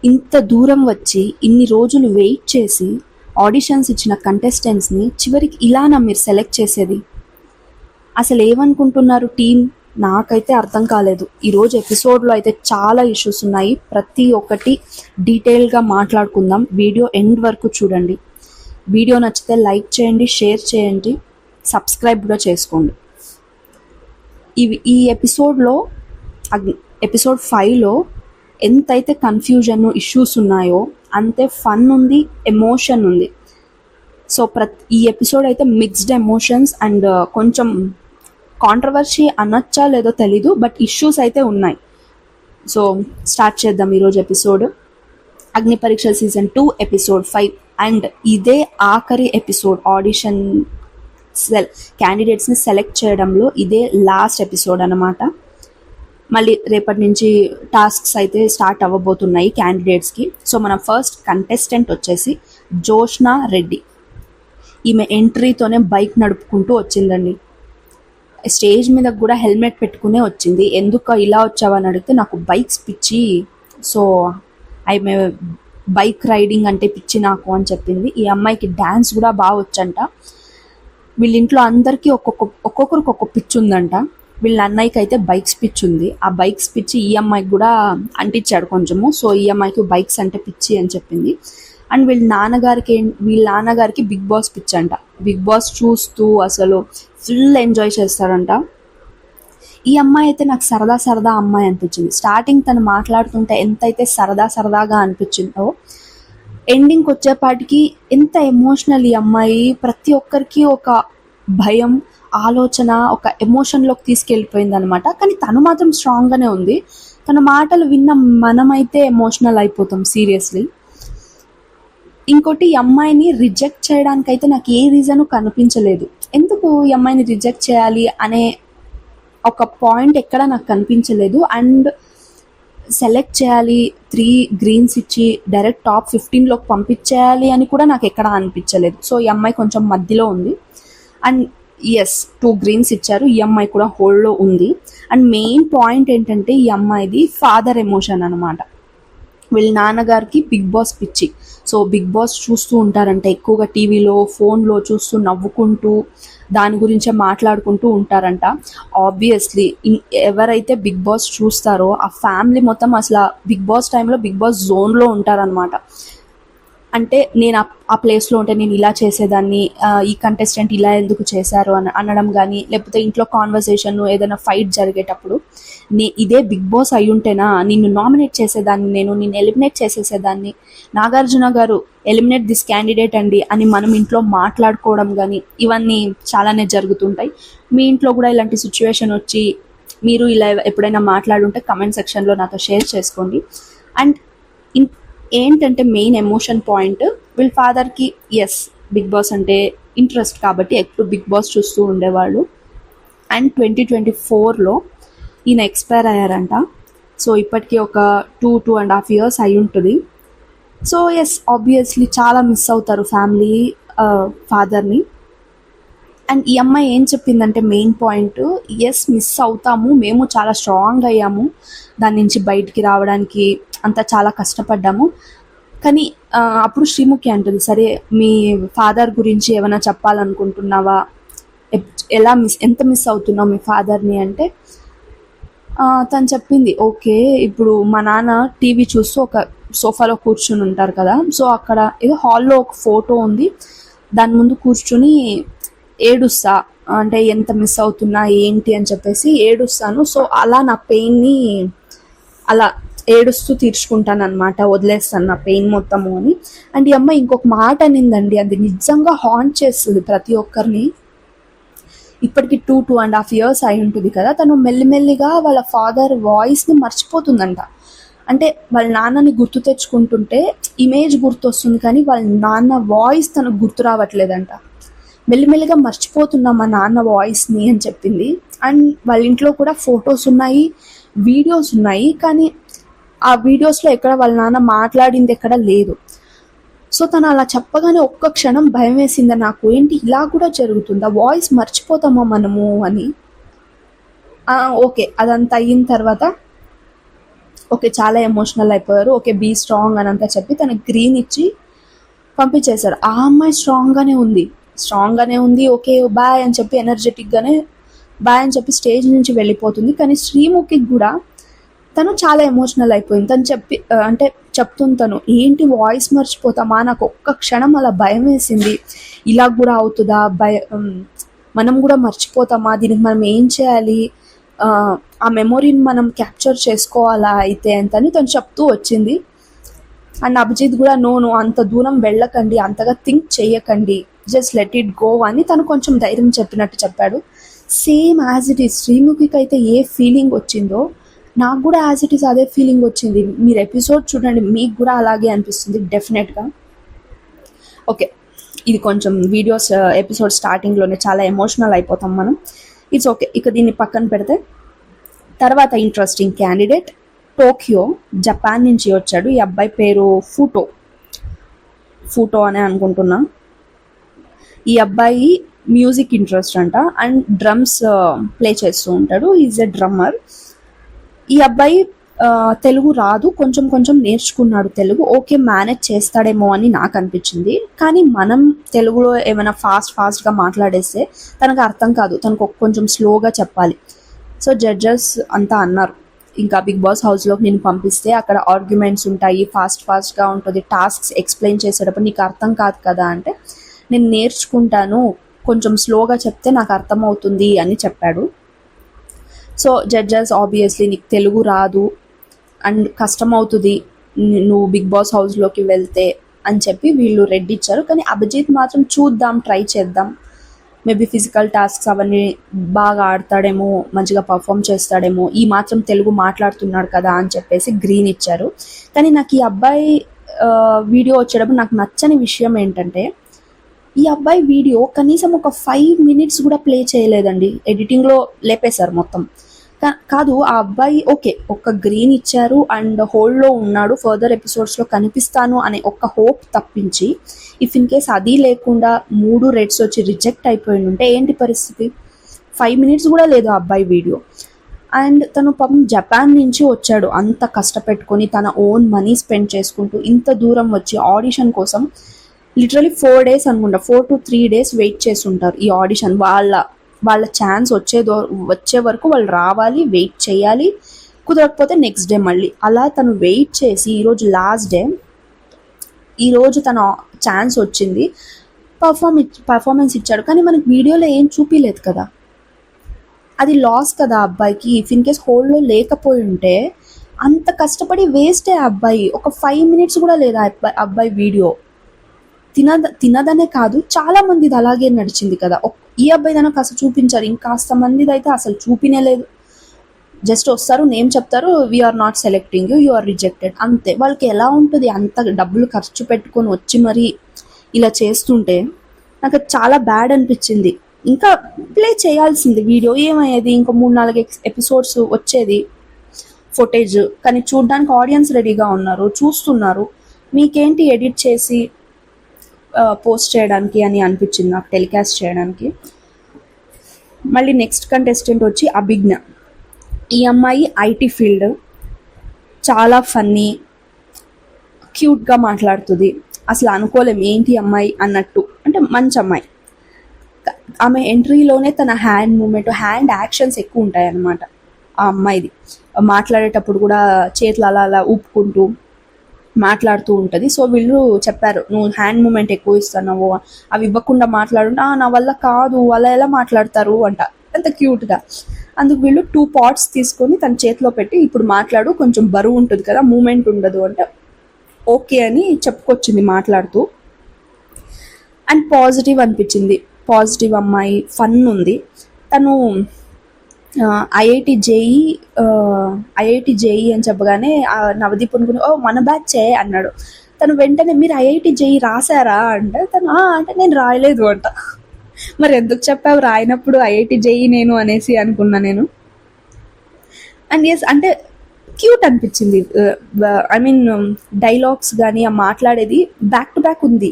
ఇంత దూరం వచ్చి ఇన్ని రోజులు వెయిట్ చేసి ఆడిషన్స్ ఇచ్చిన కంటెస్టెంట్స్ని చివరికి ఇలానా మీరు సెలెక్ట్ చేసేది? అసలు ఏమనుకుంటున్నారు టీం? నాకైతే అర్థం కాలేదు. ఈరోజు ఎపిసోడ్లో అయితే చాలా ఇష్యూస్ ఉన్నాయి. ప్రతి ఒక్కటి డీటెయిల్గా మాట్లాడుకుందాం. వీడియో ఎండ్ వరకు చూడండి. వీడియో నచ్చితే లైక్ చేయండి, షేర్ చేయండి, సబ్స్క్రైబ్ కూడా చేసుకోండి. ఈ ఎపిసోడ్లో ఎపిసోడ్ 5లో ఎంతైతే కన్ఫ్యూజన్ ఇష్యూస్ ఉన్నాయో అంతే ఫన్ ఉంది, ఎమోషన్ ఉంది. సో ఈ ఎపిసోడ్ అయితే మిక్స్డ్ ఎమోషన్స్ అండ్ కొంచెం కాంట్రవర్సీ అనొచ్చా లేదో తెలీదు, బట్ ఇష్యూస్ అయితే ఉన్నాయి. సో స్టార్ట్ చేద్దాం ఈరోజు ఎపిసోడ్. అగ్ని పరీక్ష సీజన్ 2 ఎపిసోడ్ 5 అండ్ ఇదే ఆఖరి ఎపిసోడ్. ఆడిషన్ క్యాండిడేట్స్ని సెలెక్ట్ చేయడంలో ఇదే లాస్ట్ ఎపిసోడ్ అన్నమాట. మళ్ళీ రేపటి నుంచి టాస్క్స్ అయితే స్టార్ట్ అవ్వబోతున్నాయి క్యాండిడేట్స్కి. సో మన ఫస్ట్ కంటెస్టెంట్ వచ్చేసి జోష్నా రెడ్డి. ఈమె ఎంట్రీతోనే బైక్ నడుపుకుంటూ వచ్చిందండి. స్టేజ్ మీద కూడా హెల్మెట్ పెట్టుకునే వచ్చింది. ఎందుకు ఇలా వచ్చావని అడిగితే నాకు బైక్స్ పిచ్చి, సో ఆమె బైక్ రైడింగ్ అంటే పిచ్చి నాకు అని చెప్పింది. ఈ అమ్మాయికి డ్యాన్స్ కూడా బాగా వచ్చంట. వీళ్ళ ఇంట్లో అందరికీ ఒక్కొక్కరికి ఒక్కొక్క పిచ్చి ఉందంట. వీళ్ళ అన్నయ్యకి అయితే బైక్స్ పిచ్చి ఉంది. ఆ బైక్స్ పిచ్చి ఈ అమ్మాయికి కూడా అంటించాడు కొంచెము. సో ఈ అమ్మాయికి బైక్స్ అంటే పిచ్చి అని చెప్పింది. అండ్ వీళ్ళ నాన్నగారికి బిగ్ బాస్ పిచ్చి అంట. బిగ్ బాస్ చూస్తూ అసలు ఫుల్ ఎంజాయ్ చేస్తారంట. ఈ అమ్మాయి అయితే నాకు సరదా అమ్మాయి అనిపించింది. స్టార్టింగ్ తను మాట్లాడుతుంటే ఎంతైతే సరదాగా అనిపించిందో ఎండింగ్కి వచ్చేపాటికి ఎంత ఎమోషనల్ ఈ అమ్మాయి. ప్రతి ఒక్కరికి ఒక భయం, ఆలోచన, ఒక ఎమోషన్లోకి తీసుకెళ్ళిపోయింది అనమాట. కానీ తను మాత్రం స్ట్రాంగ్గానే ఉంది. తన మాటలు విన్న మనమైతే ఎమోషనల్ అయిపోతాం సీరియస్లీ. ఇంకోటి, ఈ అమ్మాయిని రిజెక్ట్ చేయడానికైతే నాకు ఏ రీజను కనిపించలేదు. ఎందుకు ఈ అమ్మాయిని రిజెక్ట్ చేయాలి అనే ఒక పాయింట్ ఎక్కడ నాకు కనిపించలేదు. అండ్ సెలెక్ట్ చేయాలి, 3 గ్రీన్స్ ఇచ్చి డైరెక్ట్ టాప్ 15లోకి పంపించేయాలి అని కూడా నాకు ఎక్కడ అనిపించలేదు. సో ఈ అమ్మాయి కొంచెం మధ్యలో ఉంది. అండ్ 2 గ్రీన్స్ ఇచ్చారు. ఈ అమ్మాయి కూడా హోల్డ్లో ఉంది. అండ్ మెయిన్ పాయింట్ ఏంటంటే ఈ అమ్మాయిది ఫాదర్ ఎమోషన్ అనమాట. వీళ్ళ నాన్నగారికి బిగ్ బాస్ పిచ్చి. సో బిగ్ బాస్ చూస్తూ ఉంటారంట ఎక్కువగా, టీవీలో, ఫోన్లో చూస్తూ నవ్వుకుంటూ దాని గురించే మాట్లాడుకుంటూ ఉంటారంట. ఆబ్వియస్లీ ఎవరైతే బిగ్ బాస్ చూస్తారో ఆ ఫ్యామిలీ మొత్తం అసలు బిగ్ బాస్ టైంలో బిగ్ బాస్ జోన్లో ఉంటారనమాట. అంటే నేను ఆ ప్లేస్లో ఉంటే నేను ఇలా చేసేదాన్ని, ఈ కంటెస్టెంట్ ఇలా ఎందుకు చేశారు అని అనడం కానీ, లేకపోతే ఇంట్లో కాన్వర్సేషన్ ఏదైనా ఫైట్ జరిగేటప్పుడు ఇదే బిగ్ బాస్ అయి ఉంటేనా నిన్ను నామినేట్ చేసేదాన్ని, నిన్ను ఎలిమినేట్ చేసేసేదాన్ని, నాగార్జున గారు ఎలిమినేట్ దిస్ క్యాండిడేట్ అండి అని మనం ఇంట్లో మాట్లాడుకోవడం కానీ ఇవన్నీ చాలానే జరుగుతుంటాయి. మీ ఇంట్లో కూడా ఇలాంటి సిచ్యువేషన్ వచ్చి మీరు ఇలా ఎప్పుడైనా మాట్లాడుంటే కమెంట్ సెక్షన్లో నాతో షేర్ చేసుకోండి. అండ్ ఏంటంటే మెయిన్ ఎమోషన్ పాయింట్, వీళ్ళ ఫాదర్కి బిగ్ బాస్ అంటే ఇంట్రెస్ట్ కాబట్టి ఎప్పుడు బిగ్ బాస్ చూస్తూ ఉండేవాళ్ళు. అండ్ 2024లో ఈయన ఎక్స్పైర్ అయ్యారంట. సో ఇప్పటికీ ఒక 2.5 years అయి ఉంటుంది. సో ఆబ్వియస్లీ చాలా మిస్ అవుతారు ఫ్యామిలీ ఫాదర్ని. అండ్ ఈ అమ్మాయి ఏం చెప్పిందంటే మెయిన్ పాయింట్, మిస్ అవుతాము, మేము చాలా స్ట్రాంగ్ అయ్యాము, దాని నుంచి బయటికి రావడానికి అంతా చాలా కష్టపడ్డాము. కానీ అప్పుడు శ్రీముఖి అంటుంది, సరే మీ ఫాదర్ గురించి ఏమైనా చెప్పాలనుకుంటున్నావా, ఎంత మిస్ అవుతున్నావు మీ ఫాదర్ని అంటే తను చెప్పింది, ఓకే ఇప్పుడు మా నాన్న టీవీ చూస్తూ ఒక సోఫాలో కూర్చుని ఉంటారు కదా, సో అక్కడ ఏదో హాల్లో ఒక ఫోటో ఉంది, దాని ముందు కూర్చుని ఏడుస్తా, అంటే ఎంత మిస్ అవుతున్నా ఏంటి అని చెప్పేసి ఏడుస్తాను. సో అలా నా పెయిన్ని అలా ఏడుస్తూ తీర్చుకుంటాను అనమాట, వదిలేస్తాను నా పెయిన్ మొత్తము అని. అండ్ ఈ అమ్మాయి ఇంకొక మాట అనిందండి, అది నిజంగా హాంట్ చేస్తుంది ప్రతి ఒక్కరిని. ఇప్పటికి 2.5 years అయి ఉంటుంది కదా, తను మెల్లిమెల్లిగా వాళ్ళ ఫాదర్ వాయిస్ని మర్చిపోతుందంట. అంటే వాళ్ళ నాన్నని గుర్తు తెచ్చుకుంటుంటే ఇమేజ్ గుర్తొస్తుంది కానీ వాళ్ళ నాన్న వాయిస్ తనకు గుర్తు రావట్లేదంట. మెల్లిమెల్లిగా మర్చిపోతున్నాం మా నాన్న వాయిస్ని అని చెప్పింది. అండ్ వాళ్ళ ఇంట్లో కూడా ఫొటోస్ ఉన్నాయి, వీడియోస్ ఉన్నాయి, కానీ ఆ వీడియోస్లో ఎక్కడ వాళ్ళ నాన్న మాట్లాడింది ఎక్కడ లేదు. సో తను అలా చెప్పగానే ఒక్క క్షణం భయం వేసిందా నాకు, ఏంటి ఇలా కూడా జరుగుతుందా, వాయిస్ మర్చిపోతామా మనము అని. ఓకే అదంతా అయిన తర్వాత ఓకే, చాలా ఎమోషనల్ అయిపోయారు. ఓకే, బీ స్ట్రాంగ్ అని అంతా చెప్పి తనకి గ్రీన్ ఇచ్చి పంపించేశారు. ఆ అమ్మాయి స్ట్రాంగ్గానే ఉంది. ఓకే బాయ్ అని చెప్పి ఎనర్జెటిక్గానే బాయ్ అని చెప్పి స్టేజ్ నుంచి వెళ్ళిపోతుంది. కానీ శ్రీముఖికి కూడా తను చాలా ఎమోషనల్ అయిపోయింది. తను అంటే చెప్తుంది తను, ఏంటి వాయిస్ మర్చిపోతామా, నాకు ఒక్క క్షణం అలా భయం వేసింది, ఇలా కూడా అవుతుందా, మనం కూడా మర్చిపోతామా, దీనికి మనం ఏం చేయాలి, ఆ మెమొరీని మనం క్యాప్చర్ చేసుకోవాలా అయితే అంతని తను చెప్తూ వచ్చింది. అండ్ అభిజిత్ కూడా నో అంత దూరం వెళ్ళకండి, అంతగా థింక్ చేయకండి, జస్ట్ లెట్ ఇట్ గో అని తను కొంచెం ధైర్యం చెప్పినట్టు చెప్పాడు. సేమ్ యాజ్ ఇట్ ఈస్ శ్రీముఖికి అయితే ఏ ఫీలింగ్ వచ్చిందో నాకు కూడా యాజ్ ఇట్ ఈస్ అదే ఫీలింగ్ వచ్చింది. మీరు ఎపిసోడ్ చూడండి, మీకు కూడా అలాగే అనిపిస్తుంది డెఫినెట్గా. ఓకే, ఇది కొంచెం వీడియోస్ ఎపిసోడ్ స్టార్టింగ్లోనే చాలా ఎమోషనల్ అయిపోతాం మనం. ఇట్స్ ఓకే, ఇక దీన్ని పక్కన పెడితే తర్వాత ఇంట్రెస్టింగ్ క్యాండిడేట్ టోక్యో, జపాన్ నుంచి వచ్చాడు. ఈ అబ్బాయి పేరు ఫూటో అనే అనుకుంటున్నా. ఈ అబ్బాయి మ్యూజిక్ ఇంట్రెస్ట్ అంట అండ్ డ్రమ్స్ ప్లే చేస్తూ ఉంటాడు. Is a drummer. ఈ అబ్బాయి తెలుగు రాదు, కొంచెం కొంచెం నేర్చుకున్నాడు తెలుగు. ఓకే, మేనేజ్ చేస్తాడేమో అని నాకు అనిపించింది. కానీ మనం తెలుగులో ఏమైనా ఫాస్ట్గా మాట్లాడేస్తే తనకు అర్థం కాదు, తనకు కొంచెం స్లోగా చెప్పాలి. సో జడ్జెస్ అంతా అన్నారు, ఇంకా బిగ్ బాస్ హౌస్లోకి నేను పంపిస్తే అక్కడ ఆర్గ్యుమెంట్స్ ఉంటాయి, ఫాస్ట్గా ఉంటుంది, టాస్క్స్ ఎక్స్ప్లెయిన్ చేసేటప్పుడు నీకు అర్థం కాదు కదా అంటే, నేను నేర్చుకుంటాను, కొంచెం స్లోగా చెప్తే నాకు అర్థమవుతుంది అని చెప్పాడు. సో జడ్జెస్ ఆబ్వియస్లీ నీకు తెలుగు రాదు అండ్ కష్టం అవుతుంది నువ్వు బిగ్ బాస్ హౌస్లోకి వెళ్తే అని చెప్పి వీళ్ళు రెడ్ ఇచ్చారు. కానీ అభిజిత్ మాత్రం చూద్దాం, ట్రై చేద్దాం, మేబీ ఫిజికల్ టాస్క్స్ అవన్నీ బాగా ఆడతాడేమో, మంచిగా పర్ఫామ్ చేస్తాడేమో, ఈ మాత్రం తెలుగు మాట్లాడుతున్నాడు కదా అని చెప్పేసి గ్రీన్ ఇచ్చారు. కానీ నాకు ఈ అబ్బాయి వీడియో వచ్చేటప్పుడు నాకు నచ్చని విషయం ఏంటంటే, ఈ అబ్బాయి వీడియో కనీసం ఒక 5 minutes కూడా ప్లే చేయలేదండి. ఎడిటింగ్లో లేపేశారు మొత్తం. కాదు, ఆ అబ్బాయి ఓకే ఒక గ్రీన్ ఇచ్చారు అండ్ హోల్డ్లో ఉన్నాడు, ఫర్దర్ ఎపిసోడ్స్లో కనిపిస్తాను అనే ఒక హోప్ తప్పించి, ఇఫ్ ఇన్ కేస్ అది లేకుండా 3 రెడ్స్ వచ్చి రిజెక్ట్ అయిపోయి ఉంటే ఏంటి పరిస్థితి? 5 minutes కూడా లేదు ఆ అబ్బాయి వీడియో. అండ్ తను పాపం జపాన్ నుంచి వచ్చాడు, అంత కష్టపెట్టుకొని తన ఓన్ మనీ స్పెండ్ చేసుకుంటూ ఇంత దూరం వచ్చి ఆడిషన్ కోసం లిటరలీ 4 days అనుకుంటా, 4 to 3 days వెయిట్ చేసి ఉంటారు ఈ ఆడిషన్. వాళ్ళ ఛాన్స్ వచ్చే వరకు వాళ్ళు రావాలి, వెయిట్ చేయాలి, కుదరకపోతే నెక్స్ట్ డే మళ్ళీ అలా తను వెయిట్ చేసి ఈరోజు లాస్ట్ డే, ఈరోజు తన ఛాన్స్ వచ్చింది, పర్ఫార్మెన్స్ ఇచ్చాడు. కానీ మనకి వీడియోలో ఏం చూపించలేదు కదా, అది లాస్ కదా అబ్బాయికి. ఇఫ్ ఇన్ కేస్ హోల్డ్లో లేకపోయి ఉంటే అంత కష్టపడి వేస్టే అబ్బాయి. ఒక 5 minutes కూడా లేదా అబ్బాయి వీడియో. తినదనే కాదు, చాలా మందిది అలాగే నడిచింది కదా. ఈ అబ్బాయి దానికి అసలు చూపించారు, ఇంకాస్త మందిది అయితే అసలు చూపినే లేదు. జస్ట్ వస్తారు, నేమ్ చెప్తారు, we are not selecting you, are rejected, అంతే. వాళ్ళకి ఎలా ఉంటుంది అంత డబ్బులు ఖర్చు పెట్టుకొని వచ్చి మరీ ఇలా చేస్తుంటే నాకు చాలా బ్యాడ్ అనిపించింది. ఇంకా ప్లే చేయాల్సింది వీడియో, ఏమయ్యేది, ఇంకా 3-4 episodes వచ్చేది ఫుటేజ్. కానీ చూడడానికి ఆడియన్స్ రెడీగా ఉన్నారు, చూస్తున్నారు, మీకేంటి ఎడిట్ చేసి పోస్ట్ చేయడానికి అని అనిపించింది నాకు, టెలికాస్ట్ చేయడానికి. మళ్ళీ నెక్స్ట్ కంటెస్టెంట్ వచ్చి అభిజ్ఞ. ఈ అమ్మాయి ఐటీ ఫీల్డ్, చాలా ఫన్నీ, క్యూట్గా మాట్లాడుతుంది. అసలు అనుకోలేం ఏంటి అమ్మాయి అన్నట్టు, అంటే మంచి అమ్మాయి. ఆమె ఎంట్రీలోనే తన హ్యాండ్ మూమెంట్, హ్యాండ్ యాక్షన్స్ ఎక్కువ ఉంటాయి అన్నమాట ఆ అమ్మాయిది. మాట్లాడేటప్పుడు కూడా చేతులు అలా అలా ఊపుకుంటూ మాట్లాడుతూ ఉంటుంది. సో వీళ్ళు చెప్పారు, నువ్వు హ్యాండ్ మూమెంట్ ఎక్కువ ఇస్తున్నావు, అవి ఇవ్వకుండా మాట్లాడుంటే నా వల్ల కాదు, అలా ఎలా మాట్లాడతారు అంట, అంత క్యూట్గా. అందుకు వీళ్ళు 2 pots తీసుకొని తన చేతిలో పెట్టి, ఇప్పుడు మాట్లాడు, కొంచెం బరువు ఉంటుంది కదా, మూమెంట్ ఉండదు అంటే ఓకే అని చెప్పుకొచ్చింది మాట్లాడుతూ. అండ్ పాజిటివ్ అనిపించింది, పాజిటివ్ అమ్మాయి, ఫన్ ఉంది. తను ఐఐటి జేఈ అని చెప్పగానే నవదీప్ అనుకుని, ఓ మన బ్యాచే అన్నాడు. తను వెంటనే మీరు ఐఐటి జేఈ రాశారా అంటే, తను అంటే నేను రాయలేదు అంట. మరి ఎందుకు చెప్పావు రాయినప్పుడు ఐఐటి జేఈ నేను అనేసి అనుకున్నా నేను. అండ్ ఎస్, అంటే క్యూట్ అనిపించింది. ఐ మీన్ డైలాగ్స్ కానీ ఆ మాట్లాడేది బ్యాక్ టు బ్యాక్ ఉంది,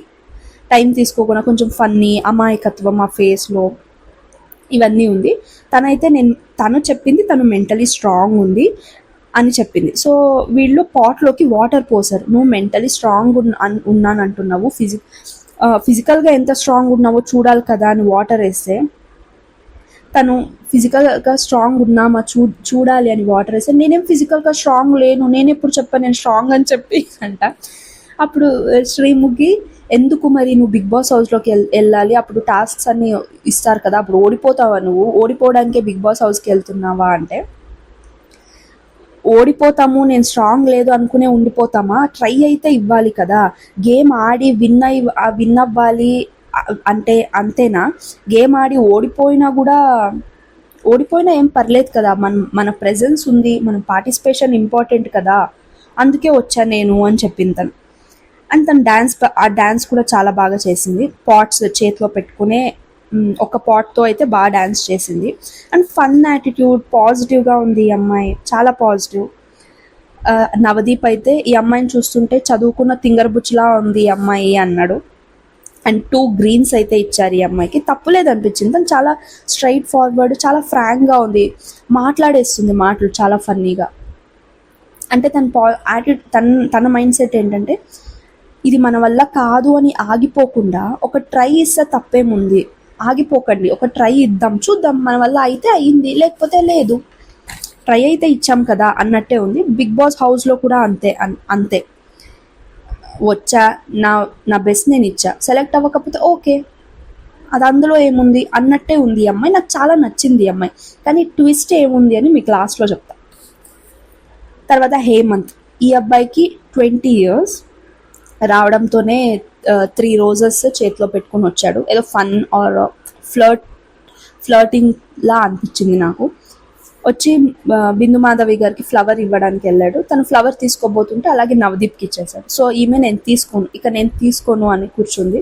టైం తీసుకోకుండా, కొంచెం ఫన్నీ, అమాయకత్వం ఆ ఫేస్లో, ఇవన్నీ ఉంది. తను చెప్పింది తను మెంటలీ స్ట్రాంగ్ ఉంది, అని చెప్పింది. సో వీళ్ళు పాట్లోకి వాటర్ పోసారు. నువ్వు మెంటలీ స్ట్రాంగ్ ఉన్నాను అంటున్నావు, ఫిజికల్గా ఎంత స్ట్రాంగ్ ఉన్నావో చూడాలి కదా అని వాటర్ వేస్తే, తను ఫిజికల్గా స్ట్రాంగ్ ఉన్నామా చూడాలి అని వాటర్ వేస్తే, నేనేం ఫిజికల్గా స్ట్రాంగ్ లేను, నేను ఎప్పుడు చెప్పాను నేను స్ట్రాంగ్ అని చెప్పి అంట. అప్పుడు శ్రీముఖి, ఎందుకు మరి నువ్వు బిగ్ బాస్ హౌస్లోకి వెళ్ళాలి, అప్పుడు టాస్క్స్ అన్ని ఇస్తారు కదా, అప్పుడు ఓడిపోతావా, నువ్వు ఓడిపోవడానికే బిగ్ బాస్ హౌస్కి వెళ్తున్నావా అంటే, ఓడిపోతాము నేను స్ట్రాంగ్ లేదు అనుకునే ఉండిపోతామా, ట్రై అయితే ఇవ్వాలి కదా, గేమ్ ఆడి విన్ అవ్వాలి అంటే అంతేనా, గేమ్ ఆడి ఓడిపోయినా ఏం పర్లేదు కదా, మన ప్రెజెన్స్ ఉంది, మన పార్టిసిపేషన్ ఇంపార్టెంట్ కదా, అందుకే వచ్చా నేను అని చెప్పింది తను. అండ్ తను ఆ డ్యాన్స్ కూడా చాలా బాగా చేసింది. పాట్స్ చేతిలో పెట్టుకునే ఒక పాట్తో అయితే బాగా డ్యాన్స్ చేసింది. అండ్ ఫన్ యాటిట్యూడ్, పాజిటివ్గా ఉంది ఈ అమ్మాయి, చాలా పాజిటివ్. నవదీప్ అయితే ఈ అమ్మాయిని చూస్తుంటే చదువుకున్న తింగరబుచ్చిలా ఉంది ఈ అమ్మాయి అన్నాడు. అండ్ 2 గ్రీన్స్ అయితే ఇచ్చారు ఈ అమ్మాయికి. తప్పులేదు అనిపించింది, తను చాలా స్ట్రైట్ ఫార్వర్డ్, చాలా ఫ్రాంక్గా ఉంది, మాట్లాడేస్తుంది మాటలు చాలా ఫన్నీగా. అంటే తన మైండ్ సెట్ ఏంటంటే, ఇది మన వల్ల కాదు అని ఆగిపోకుండా ఒక ట్రై ఇస్తే తప్పేముంది, ఆగిపోకండి, ఒక ట్రై ఇద్దాం, చూద్దాం, మన వల్ల అయితే అయ్యింది, లేకపోతే లేదు, ట్రై అయితే ఇచ్చాం కదా అన్నట్టే ఉంది. బిగ్ బాస్ హౌస్లో కూడా అంతే, వచ్చా, నా బెస్ట్ నేను ఇచ్చా, సెలెక్ట్ అవ్వకపోతే ఓకే, అది అందులో ఏముంది అన్నట్టే ఉంది ఈ అమ్మాయి. నాకు చాలా నచ్చింది ఈ అమ్మాయి. కానీ ట్విస్ట్ ఏముంది అని మీకు లాస్ట్లో చెప్తా. తర్వాత హేమంత్, ఈ అబ్బాయికి 20 years రావడంతోనే 3 roses చేతిలో పెట్టుకుని వచ్చాడు. ఏదో ఫన్ ఆర్ ఫ్లర్టింగ్ లా అనిపించింది నాకు. వచ్చి బిందు మాధవి గారికి ఫ్లవర్ ఇవ్వడానికి వెళ్ళాడు. తను ఫ్లవర్ తీసుకోబోతుంటే అలాగే నవదీప్కి ఇచ్చేసాడు. సో ఈమె నేను తీసుకోను అని కూర్చుంది.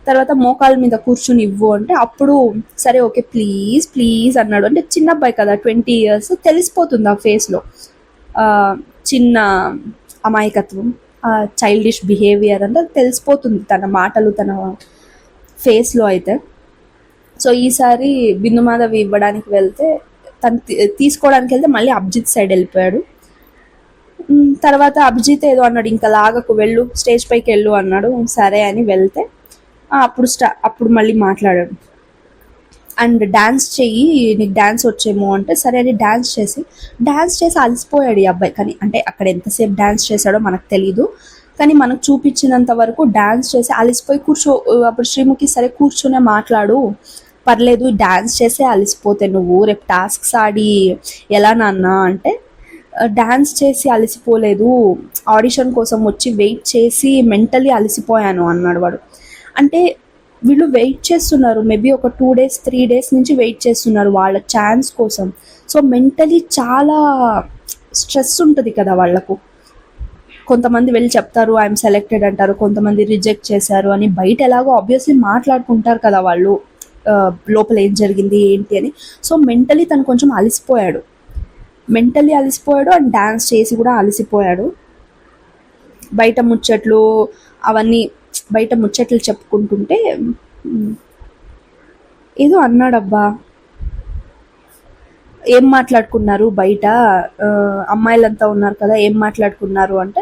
తర్వాత మోకాల మీద కూర్చుని ఇవ్వు అంటే, అప్పుడు సరే ఓకే ప్లీజ్ అన్నాడు. అంటే చిన్న అబ్బాయి కదా, 20 years, తెలిసిపోతుంది ఆ ఫేస్లో చిన్న అమాయకత్వం, చైల్డిష్ బిహేవియర్ అంటే తెలిసిపోతుంది తన మాటలు, తన ఫేస్లో అయితే. సో ఈసారి బిందు మాధవి ఇవ్వడానికి వెళ్తే, తను తీసుకోవడానికి వెళ్తే మళ్ళీ అభిజిత్ సైడ్ వెళ్ళిపోయాడు. తర్వాత అభిజిత్ ఏదో అన్నాడు, ఇంకా లాగకు, వెళ్ళు, స్టేజ్ పైకి వెళ్ళు అన్నాడు. సరే అని వెళ్తే అప్పుడు మళ్ళీ మాట్లాడాడు. అండ్ డ్యాన్స్ చెయ్యి, నీకు డ్యాన్స్ వచ్చేమో అంటే సరే అని డ్యాన్స్ చేసి అలసిపోయాడు ఈ అబ్బాయి. కానీ అంటే అక్కడ ఎంతసేపు డ్యాన్స్ చేశాడో మనకు తెలీదు, కానీ మనకు చూపించినంత వరకు డ్యాన్స్ చేసి అలసిపోయి అప్పుడు శ్రీముఖి, సరే కూర్చునే మాట్లాడు, పర్లేదు, డ్యాన్స్ చేసే అలసిపోతే నువ్వు రేపు టాస్క్స్ ఆడి ఎలా నాన్న అంటే, డ్యాన్స్ చేసి అలసిపోలేదు, ఆడిషన్ కోసం వచ్చి వెయిట్ చేసి మెంటలీ అలసిపోయాను అన్నాడు వాడు. అంటే వీళ్ళు వెయిట్ చేస్తున్నారు, మేబీ ఒక 2 days 3 days నుంచి వెయిట్ చేస్తున్నారు వాళ్ళ ఛాన్స్ కోసం. సో మెంటలీ చాలా స్ట్రెస్ ఉంటుంది కదా వాళ్ళకు. కొంతమంది వెళ్ళి చెప్తారు ఐఎమ్ సెలెక్టెడ్ అంటారు, కొంతమంది రిజెక్ట్ చేశారు అని, బయట ఎలాగో ఆబ్వియస్లీ మాట్లాడుకుంటారు కదా వాళ్ళు, లోపల ఏం జరిగింది ఏంటి అని. సో మెంటలీ తను కొంచెం అలసిపోయాడు అండ్ డ్యాన్స్ చేసి కూడా అలసిపోయాడు. బయట ముచ్చట్లు చెప్పుకుంటుంటే ఏదో అన్నాడబ్బా, ఏం మాట్లాడుకున్నారు బయట, అమ్మాయిలంతా ఉన్నారు కదా, ఏం మాట్లాడుకున్నారు అంటే,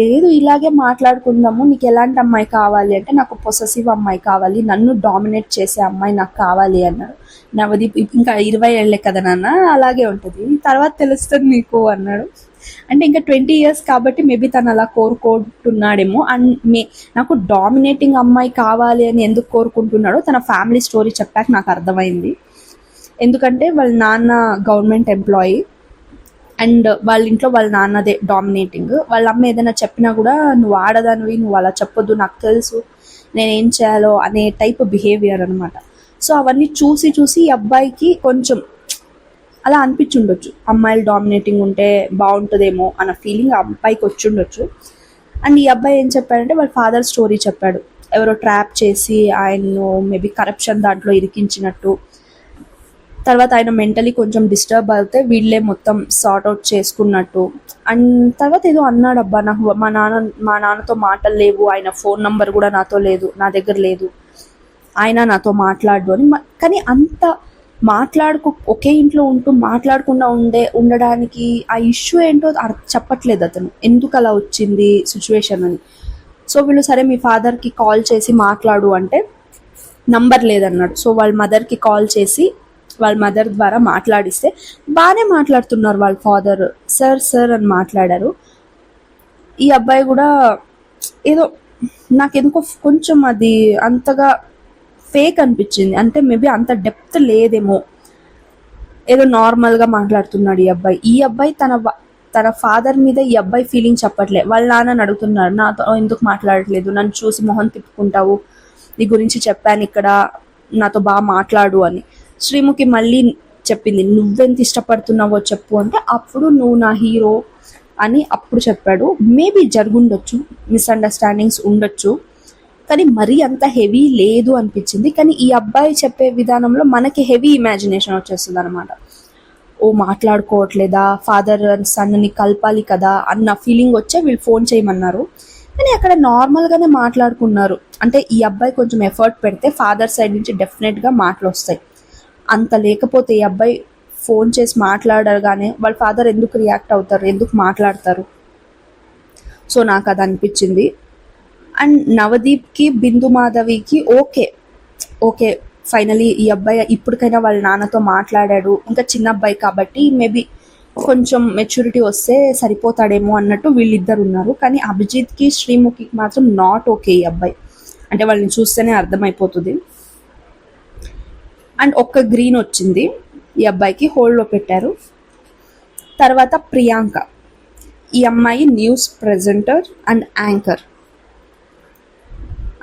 లేదు ఇలాగే మాట్లాడుకుందాము, నీకు ఎలాంటి అమ్మాయి కావాలి అంటే, నాకు పొసెసివ్ అమ్మాయి కావాలి, నన్ను డామినేట్ చేసే అమ్మాయి నాకు కావాలి అన్నాడు. నవదీప్, ఇంకా 20 ఏళ్లే కదా నాన్న, అలాగే ఉంటుంది, తర్వాత తెలుస్తుంది నీకు అన్నాడు. అంటే ఇంకా 20 years కాబట్టి మేబీ తను అలా కోరుకుంటున్నాడేమో. అండ్ నాకు డామినేటింగ్ అమ్మాయి కావాలి అని ఎందుకు కోరుకుంటున్నాడో తన ఫ్యామిలీ స్టోరీ చెప్పాక నాకు అర్థమైంది. ఎందుకంటే వాళ్ళ నాన్న గవర్నమెంట్ ఎంప్లాయీ అండ్ వాళ్ళ ఇంట్లో వాళ్ళ నాన్నదే డామినేటింగ్. వాళ్ళ అమ్మ ఏదైనా చెప్పినా కూడా, నువ్వు ఆడదానివి, నువ్వు అలా చెప్పొద్దు, నాకు తెలుసు నేనేం చేయాలో అనే టైప్ బిహేవియర్ అనమాట. సో అవన్నీ చూసి ఈ అబ్బాయికి కొంచెం అలా అనిపించుండొచ్చు, అమ్మాయిలు డామినేటింగ్ ఉంటే బాగుంటుందేమో అన్న ఫీలింగ్ ఆ అబ్బాయికి వచ్చిండొచ్చు. అండ్ ఈ అబ్బాయి ఏం చెప్పాడంటే, వాళ్ళ ఫాదర్ స్టోరీ చెప్పాడు, ఎవరో ట్రాప్ చేసి ఆయన్ను మేబీ కరప్షన్ దాంట్లో ఇరికించినట్టు. తర్వాత ఆయన మెంటలీ కొంచెం డిస్టర్బ్ అయితే వీళ్ళే మొత్తం సార్ట్ అవుట్ చేసుకున్నట్టు. అండ్ తర్వాత ఏదో అన్నాడు, అబ్బా నాకు మా నాన్నతో మాటలు లేవు, ఆయన ఫోన్ నంబర్ కూడా నా దగ్గర లేదు, ఆయన నాతో మాట్లాడు అని. కానీ అంత ఒకే ఇంట్లో ఉంటూ మాట్లాడకుండా ఉండడానికి ఆ ఇష్యూ ఏంటో చెప్పట్లేదు అతను, ఎందుకు అలా వచ్చింది సిచ్యువేషన్ అని. సో వీళ్ళు సరే మీ ఫాదర్కి కాల్ చేసి మాట్లాడు అంటే నంబర్ లేదన్నాడు. సో వాళ్ళ మదర్కి కాల్ చేసి వాళ్ళ మదర్ ద్వారా మాట్లాడిస్తే బాగానే మాట్లాడుతున్నారు. వాళ్ళ ఫాదర్ సార్ సార్ అని మాట్లాడారు. ఈ అబ్బాయి కూడా ఏదో నాకెందుకో కొంచెం అది అంతగా ఫేక్ అనిపించింది. అంటే మేబీ అంత డెప్త్ లేదేమో, ఏదో నార్మల్గా మాట్లాడుతున్నాడు ఈ అబ్బాయి తన ఫాదర్ మీద ఈ అబ్బాయి ఫీలింగ్ చెప్పట్లే. వాళ్ళ నాన్నని అడుగుతున్నారు, నాతో ఎందుకు మాట్లాడట్లేదు, నన్ను చూసి మొహం తిప్పుకుంటావు, నీ గురించి చెప్పాను ఇక్కడ, నాతో బాగా మాట్లాడు అని. శ్రీముఖి మళ్ళీ చెప్పింది, నువ్వెంత ఇష్టపడుతున్నావో చెప్పు అంటే అప్పుడు నువ్వు నా హీరో అని అప్పుడు చెప్పాడు. మేబీ జరుగుండొచ్చు, మిస్అండర్స్టాండింగ్స్ ఉండొచ్చు, కానీ మరీ అంత హెవీ లేదు అనిపించింది. కానీ ఈ అబ్బాయి చెప్పే విధానంలో మనకి హెవీ ఇమాజినేషన్ వచ్చేస్తుంది అనమాట. ఓ మాట్లాడుకోవట్లేదా, ఫాదర్ అండ్ సన్ని కలపాలి కదా అన్న ఫీలింగ్ వచ్చే వీళ్ళు ఫోన్ చేయమన్నారు. కానీ అక్కడ నార్మల్గానే మాట్లాడుకున్నారు. అంటే ఈ అబ్బాయి కొంచెం ఎఫర్ట్ పెడితే ఫాదర్ సైడ్ నుంచి డెఫినెట్గా మాటలు వస్తాయి. అంత లేకపోతే ఈ అబ్బాయి ఫోన్ చేసి మాట్లాడగానే వాళ్ళ ఫాదర్ ఎందుకు రియాక్ట్ అవుతారు, ఎందుకు మాట్లాడతారు? సో నాకు అది అనిపించింది. అండ్ నవదీప్కి బిందు మాధవికి ఓకే ఫైనలీ ఈ అబ్బాయి ఇప్పటికైనా వాళ్ళ నాన్నతో మాట్లాడాడు, ఇంకా చిన్న అబ్బాయి కాబట్టి మేబీ కొంచెం మెచ్యూరిటీ వస్తే సరిపోతాడేమో అన్నట్టు వీళ్ళిద్దరు ఉన్నారు. కానీ అభిజిత్కి శ్రీముఖికి మాత్రం నాట్ ఓకే ఈ అబ్బాయి. అంటే వాళ్ళని చూస్తేనే అర్థమైపోతుంది. అండ్ ఒక్క గ్రీన్ వచ్చింది ఈ అబ్బాయికి, హోల్డ్లో పెట్టారు. తర్వాత ప్రియాంక, ఈ అమ్మాయి న్యూస్ ప్రెజెంటర్ అండ్ యాంకర్.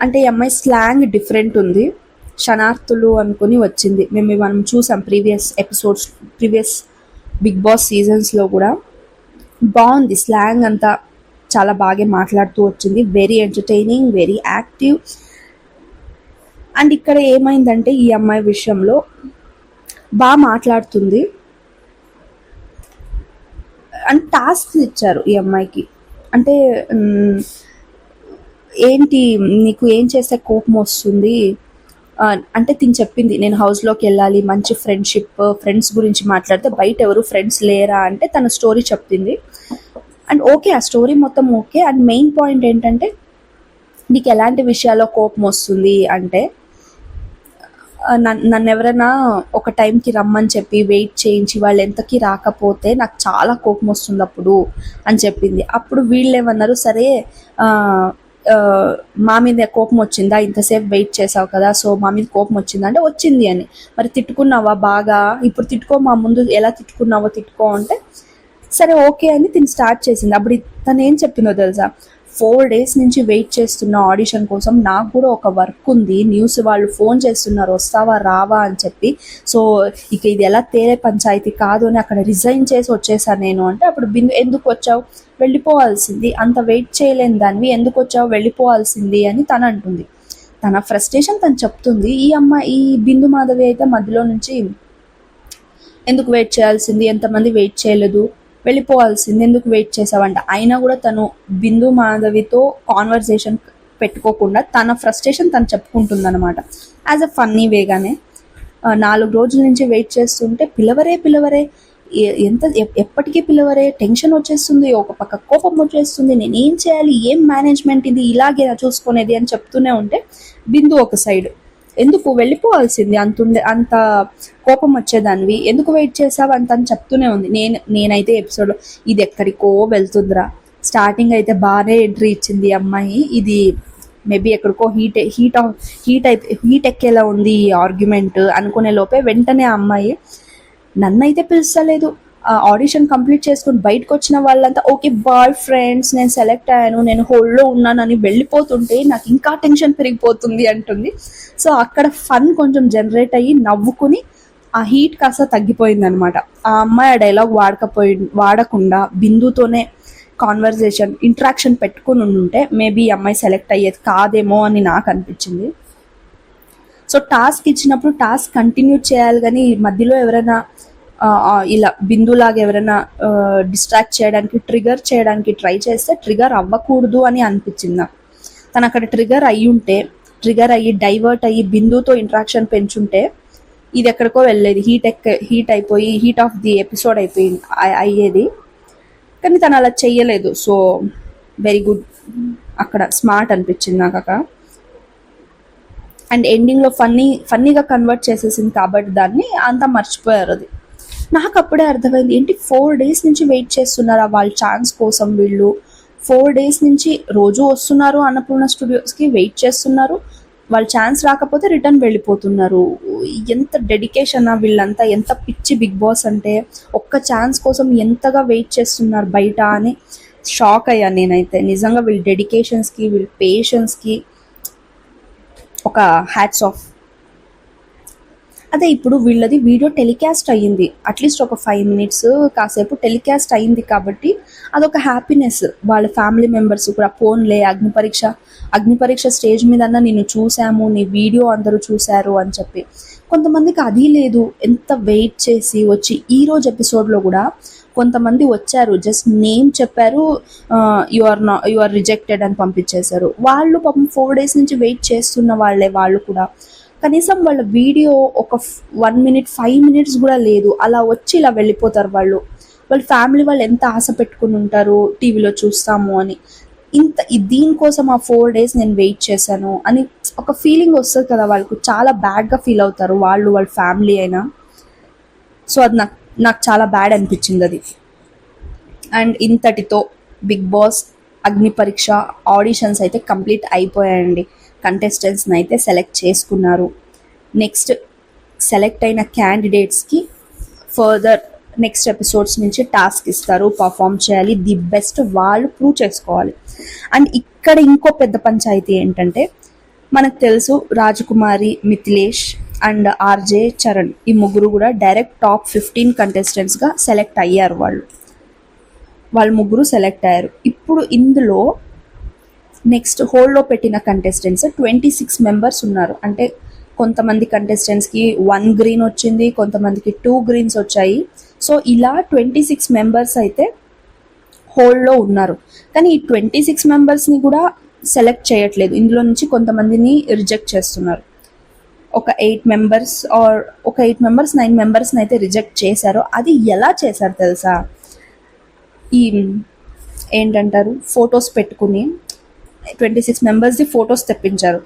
అంటే ఈ అమ్మాయి స్లాంగ్ డిఫరెంట్ ఉంది, శనార్థులు అనుకుని వచ్చింది. మనం చూసాం ప్రీవియస్ బిగ్ బాస్ సీజన్స్లో కూడా. బాగుంది స్లాంగ్ అంతా, చాలా బాగా మాట్లాడుతూ వచ్చింది. Very entertaining, very active. And ఇక్కడ ఏమైందంటే ఈ అమ్మాయి విషయంలో బాగా మాట్లాడుతుంది. అండ్ టాస్క్ ఇచ్చారు ఈ అమ్మాయికి. అంటే ఏంటి నీకు ఏం చేస్తే కోపం వస్తుంది అంటే తిని చెప్పింది, నేను హౌస్లోకి వెళ్ళాలి, మంచి ఫ్రెండ్స్ గురించి మాట్లాడితే బయట ఎవరు ఫ్రెండ్స్ లేరా అంటే తన స్టోరీ చెప్పింది. అండ్ ఓకే, ఆ స్టోరీ మొత్తం ఓకే. అండ్ మెయిన్ పాయింట్ ఏంటంటే నీకు ఎలాంటి విషయాల్లో కోపం వస్తుంది అంటే, నన్ను ఎవరైనా ఒక టైంకి రమ్మని చెప్పి వెయిట్ చేయించి వాళ్ళు ఎంతకీ రాకపోతే నాకు చాలా కోపం వస్తుంది అప్పుడు అని చెప్పింది. అప్పుడు వీళ్ళు ఏమన్నారు, సరే మా మీద కోపం వచ్చిందా, ఇంతసేపు వెయిట్ చేసావు కదా, సో మా మీద కోపం వచ్చిందా అంటే వచ్చింది అని. మరి తిట్టుకున్నావా బాగా, ఇప్పుడు తిట్టుకో, మా ముందు ఎలా తిట్టుకున్నావో తిట్టుకో అంటే సరే ఓకే అని తిని స్టార్ట్ చేసింది. అప్పుడు తను ఏం చెప్పిందో తెలుసా, 4 days నుంచి వెయిట్ చేస్తున్న ఆడిషన్ కోసం, నాకు కూడా ఒక వర్క్ ఉంది, న్యూస్ వాళ్ళు ఫోన్ చేస్తున్నారు వస్తావా రావా అని చెప్పి, సో ఇక ఇది ఎలా తేలే పంచాయతీ కాదు అని అక్కడ రిజైన్ చేసి వచ్చేసాను నేను అంటే, అప్పుడు బిందు ఎందుకు వచ్చావు, వెళ్ళిపోవాల్సింది, అంత వెయిట్ చేయలేని దానివి ఎందుకు వచ్చావు, వెళ్ళిపోవాల్సింది అని తను అంటుంది. తన ఫ్రస్ట్రేషన్ తను చెప్తుంది. ఈ బిందు మాధవి అయితే మధ్యలో నుంచి ఎందుకు వెయిట్ చేయాల్సింది, ఎంతమంది వెయిట్ చేయలేదు, వెళ్ళిపోవాల్సింది, ఎందుకు వెయిట్ చేసావంట. అయినా కూడా తను బిందు మాధవితో కాన్వర్జేషన్ పెట్టుకోకుండా తన ఫ్రస్ట్రేషన్ తను చెప్పుకుంటుంది అనమాట, యాజ్ అ ఫన్నీ వేగానే. 4 రోజుల నుంచి వెయిట్ చేస్తుంటే పిలవరే ఎప్పటికీ పిలవరే, టెన్షన్ వచ్చేస్తుంది, ఒక పక్క కోపం వచ్చేస్తుంది, నేనేం చేయాలి, ఏం మేనేజ్మెంట్ ఇది, ఇలాగే చూసుకునేది అని చెప్తూనే ఉంటే బిందు ఒక సైడ్, ఎందుకు వెళ్ళిపోవాల్సింది, అంత కోపం వచ్చేదానివి, ఎందుకు వెయిట్ చేసావు అంత అని చెప్తూనే ఉంది. నేనైతే ఎపిసోడ్లో ఇది ఎక్కడికో వెళ్తుందిరా, స్టార్టింగ్ అయితే బాగానే ఎంట్రీ ఇచ్చింది అమ్మాయి, ఇది మేబీ ఎక్కడికో హీట్ ఎక్కేలా ఉంది ఈ ఆర్గ్యుమెంట్ అనుకునే లోపే వెంటనే ఆ అమ్మాయి, నన్నైతే పిలుస్తలేదు, ఆడిషన్ కంప్లీట్ చేసుకుని బయటకు వచ్చిన వాళ్ళంతా ఓకే బాయ్ ఫ్రెండ్స్, నేను సెలెక్ట్ అయ్యాను, నేను హోల్డ్లో ఉన్నానని వెళ్ళిపోతుంటే నాకు ఇంకా టెన్షన్ పెరిగిపోతుంది అంటుంది. సో అక్కడ ఫన్ కొంచెం జనరేట్ అయ్యి నవ్వుకుని ఆ హీట్ కాస్త తగ్గిపోయింది అనమాట. ఆ అమ్మాయి ఆ డైలాగ్ వాడకుండా బిందుతోనే కాన్వర్జేషన్ ఇంట్రాక్షన్ పెట్టుకుని ఉంటే మేబీ ఈ అమ్మాయి సెలెక్ట్ అయ్యేది కాదేమో అని నాకు అనిపించింది. సో టాస్క్ ఇచ్చినప్పుడు టాస్క్ కంటిన్యూ చేయాలి, కానీ మధ్యలో ఎవరైనా ఇలా బిందులాగా ఎవరైనా డిస్ట్రాక్ట్ చేయడానికి, ట్రిగర్ చేయడానికి ట్రై చేస్తే ట్రిగర్ అవ్వకూడదు అని అనిపించింది నాకు. తను అక్కడ ట్రిగర్ అయ్యి డైవర్ట్ అయ్యి బిందుతో ఇంట్రాక్షన్ పెంచుంటే ఇది ఎక్కడికో వెళ్ళేది, హీట్ అయిపోయి హీట్ ఆఫ్ ది ఎపిసోడ్ అయ్యేది. కానీ తను అలా చెయ్యలేదు. సో వెరీ గుడ్, అక్కడ స్మార్ట్ అనిపించింది నాకు అక్కడ. అండ్ ఎండింగ్లో ఫన్నీగా కన్వర్ట్ చేసేసింది కాబట్టి దాన్ని అంతా మర్చిపోయారు. అది నాకు అప్పుడే అర్థమైంది, ఏంటి 4 days నుంచి వెయిట్ చేస్తున్నారా వాళ్ళ ఛాన్స్ కోసం. వీళ్ళు 4 days నుంచి రోజు వస్తున్నారు అన్నపూర్ణ స్టూడియోస్కి, వెయిట్ చేస్తున్నారు, వాళ్ళ ఛాన్స్ రాకపోతే రిటర్న్ వెళ్ళిపోతున్నారు. ఎంత డెడికేషన్ వీళ్ళంతా, ఎంత పిచ్చి బిగ్ బాస్ అంటే ఒక్క ఛాన్స్ కోసం ఎంతగా వెయిట్ చేస్తున్నారు బయట అని షాక్ అయ్యాను నేనైతే. నిజంగా వీళ్ళ డెడికేషన్స్కి, వీళ్ళ పేషెన్స్కి ఒక హ్యాట్స్ ఆఫ్. అదే ఇప్పుడు వీళ్ళది వీడియో టెలికాస్ట్ అయ్యింది, అట్లీస్ట్ ఒక 5 minutes కాసేపు టెలికాస్ట్ అయ్యింది కాబట్టి అదొక హ్యాపీనెస్. వాళ్ళ ఫ్యామిలీ మెంబర్స్ కూడా పోన్లే అగ్నిపరీక్ష స్టేజ్ మీదన్నా నిన్ను చూసాము, నీ వీడియో అందరూ చూశారు అని చెప్పి. కొంతమందికి అది లేదు, ఎంత వెయిట్ చేసి వచ్చి ఈరోజు ఎపిసోడ్లో కూడా కొంతమంది వచ్చారు, జస్ట్ నేమ్ చెప్పారు, యు ఆర్ రిజెక్టెడ్ అని పంపించేశారు. వాళ్ళు పాపం 4 days నుంచి వెయిట్ చేస్తున్న వాళ్ళే. వాళ్ళు కూడా కనీసం వాళ్ళ వీడియో ఒక 1 minute 5 minutes కూడా లేదు, అలా వచ్చి ఇలా వెళ్ళిపోతారు. వాళ్ళ ఫ్యామిలీ వాళ్ళు ఎంత ఆశ పెట్టుకుని ఉంటారు టీవీలో చూస్తాము అని. దీనికోసం ఆ 4 days నేను వెయిట్ చేశాను అని ఒక ఫీలింగ్ వస్తుంది కదా వాళ్ళకు. చాలా బ్యాడ్గా ఫీల్ అవుతారు వాళ్ళ ఫ్యామిలీ అయినా. సో అది నాకు చాలా బ్యాడ్ అనిపించింది అది. అండ్ ఇంతటితో బిగ్ బాస్ అగ్నిపరీక్ష ఆడిషన్స్ అయితే కంప్లీట్ అయిపోయాయండి. కంటెస్టెంట్స్ని అయితే సెలెక్ట్ చేసుకున్నారు. నెక్స్ట్ సెలెక్ట్ అయిన క్యాండిడేట్స్కి ఫర్దర్ నెక్స్ట్ ఎపిసోడ్స్ నుంచి టాస్క్ ఇస్తారు, పర్ఫామ్ చేయాలి, ది బెస్ట్ వాళ్ళు ప్రూవ్ చేసుకోవాలి. అండ్ ఇక్కడ ఇంకో పెద్ద పంచాయతీ ఏంటంటే, మనకు తెలుసు రాజకుమారి, మిథిలేష్ అండ్ ఆర్జే చరణ్, ఈ ముగ్గురు కూడా డైరెక్ట్ టాప్ 15 కంటెస్టెంట్స్గా సెలెక్ట్ అయ్యారు. వాళ్ళు ముగ్గురు సెలెక్ట్ అయ్యారు. ఇప్పుడు ఇందులో నెక్స్ట్ హోల్డ్లో పెట్టిన కంటెస్టెంట్స్ 26 members ఉన్నారు. అంటే కొంతమంది కంటెస్టెంట్స్కి 1 green వచ్చింది, కొంతమందికి 2 greens వచ్చాయి. సో ఇలా 26 members అయితే హోల్డ్లో ఉన్నారు. కానీ ఈ 26 membersని కూడా సెలెక్ట్ చేయట్లేదు, ఇందులో నుంచి కొంతమందిని రిజెక్ట్ చేస్తున్నారు. ఒక 8 members ఆర్ ఒక 8 members 9 membersని అయితే రిజెక్ట్ చేశారు. అది ఎలా చేశారు తెలుసా? ఈ ఏంటంటారు, ఫొటోస్ పెట్టుకుని 26 members ఫొటోస్ తెప్పించారు.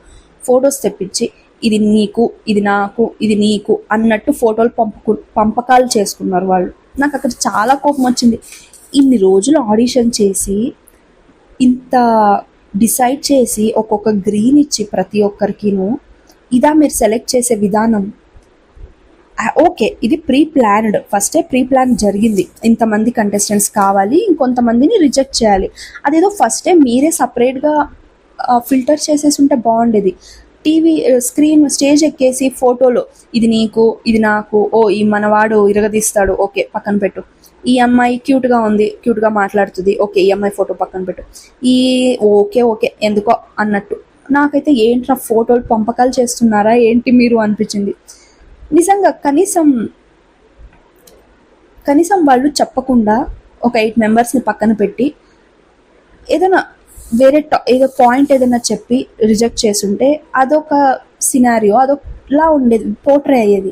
ఫొటోస్ తెప్పించి ఇది నీకు, ఇది నాకు, ఇది నీకు అన్నట్టు ఫోటోలు పంపకాలు చేసుకున్నారు వాళ్ళు. నాకు అక్కడ చాలా కోపం వచ్చింది. ఇన్ని రోజులు ఆడిషన్ చేసి ఇంత డిసైడ్ చేసి ఒక్కొక్క గ్రీన్ ఇచ్చి ప్రతి ఒక్కరికిను ఇదా మీరు సెలెక్ట్ చేసే విధానం? ఓకే, ఇది ఫస్టే ప్రీ ప్లాన్ జరిగింది. ఇంతమంది కంటెస్టెంట్స్ కావాలి, ఇంకొంతమందిని రిజెక్ట్ చేయాలి. అదేదో ఫస్టే మీరే సపరేట్గా ఫిల్టర్ చేసేసి ఉంటే బాగుండేది. టీవీ స్టేజ్ ఎక్కేసి ఫోటోలో ఇది నీకు, ఇది నాకు, ఈ మనవాడు ఇరగదీస్తాడు, ఓకే పక్కన పెట్టు, ఈ అమ్మాయి క్యూట్గా ఉంది, క్యూట్గా మాట్లాడుతుంది, ఓకే ఈ అమ్మాయి ఫోటో పక్కన పెట్టు, ఓకే ఎందుకో అన్నట్టు. నాకైతే ఏంట్రా ఫోటోలు పంపకాలు చేస్తున్నారా ఏంటి మీరు అనిపించింది నిజంగా. కనీసం వాళ్ళు చెప్పకుండా ఒక 8 membersని పక్కన పెట్టి ఏదైనా వేరే ఏదో పాయింట్ ఏదైనా చెప్పి రిజెక్ట్ చేసుంటే అదొక సినారియో, అదొకలా ఉండేది, పోర్ట్రే అయ్యేది.